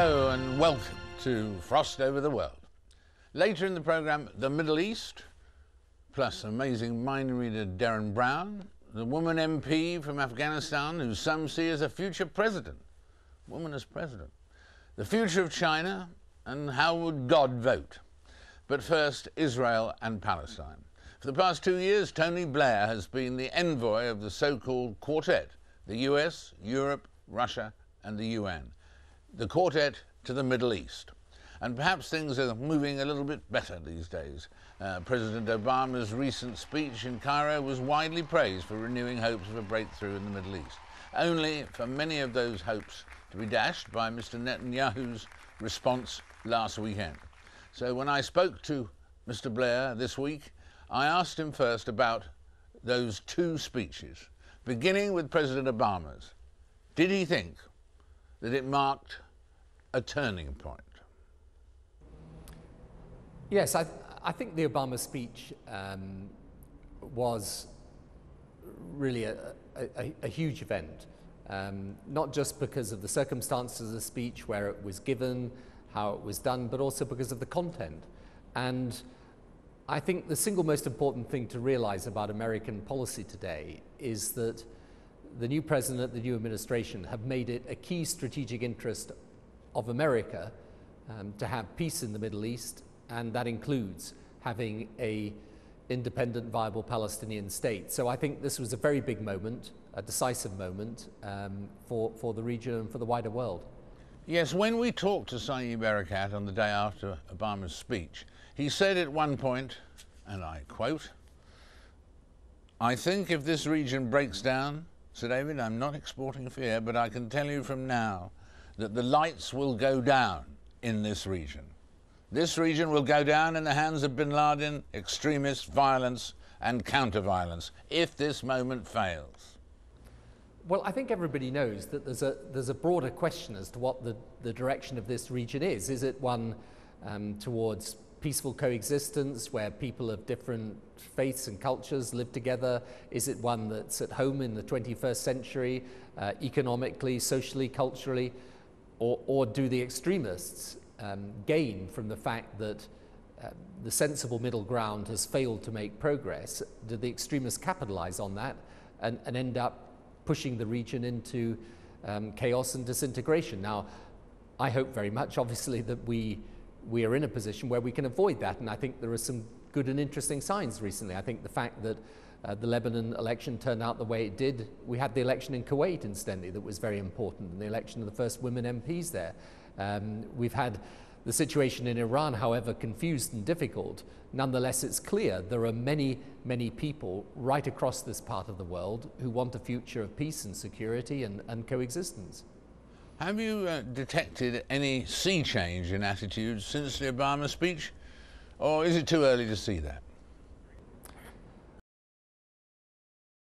Hello and welcome to Frost Over the World. Later in the programme, the Middle East, plus amazing mind reader Darren Brown, the woman MP from Afghanistan who some see as a future president, woman as president, the future of China, and how would God vote? But first, Israel and Palestine. For the past 2 years, Tony Blair has been the envoy of the so-called Quartet, the US, Europe, Russia and the UN. The Quartet to the Middle East. And perhaps things are moving a little bit better these days. President Obama's recent speech in Cairo was widely praised for renewing hopes of a breakthrough in the Middle East, only for many of those hopes to be dashed by Mr Netanyahu's response last weekend. So when I spoke to Mr Blair this week, I asked him first about those two speeches, beginning with President Obama's. Did he think that it marked a turning point? Yes, I think the Obama speech was really a huge event, not just because of the circumstances of the speech, where it was given, how it was done, but also because of the content. And I think the single most important thing to realize about American policy today is that the new president, the new administration have made it a key strategic interest of America to have peace in the Middle East, and that includes having an independent, viable Palestinian state. So I think this was a very big moment, a decisive moment for the region and for the wider world. Yes, when we talked to Saeed Erekat on the day after Obama's speech, he said at one point, and I quote, "I think if this region breaks down, Sir David, I'm not exporting fear, but I can tell you from now that the lights will go down in this region. This region will go down in the hands of bin Laden, extremist violence and counter-violence, if this moment fails." Well, I think everybody knows that there's a broader question as to what the direction of this region is. Is it one towards peaceful coexistence where people of different faiths and cultures live together? Is it one that's at home in the 21st century, economically, socially, culturally? Or do the extremists gain from the fact that the sensible middle ground has failed to make progress? Do the extremists capitalize on that and end up pushing the region into chaos and disintegration? Now, I hope very much, obviously, that we are in a position where we can avoid that, and I think there are some good and interesting signs recently. I think the fact that the Lebanon election turned out the way it did. We had the election in Kuwait, incidentally, that was very important, and the election of the first women MPs there. We've had the situation in Iran, however confused and difficult. Nonetheless, it's clear there are many, many people right across this part of the world who want a future of peace and security and coexistence. Have you detected any sea change in attitudes since the Obama speech, or is it too early to see that?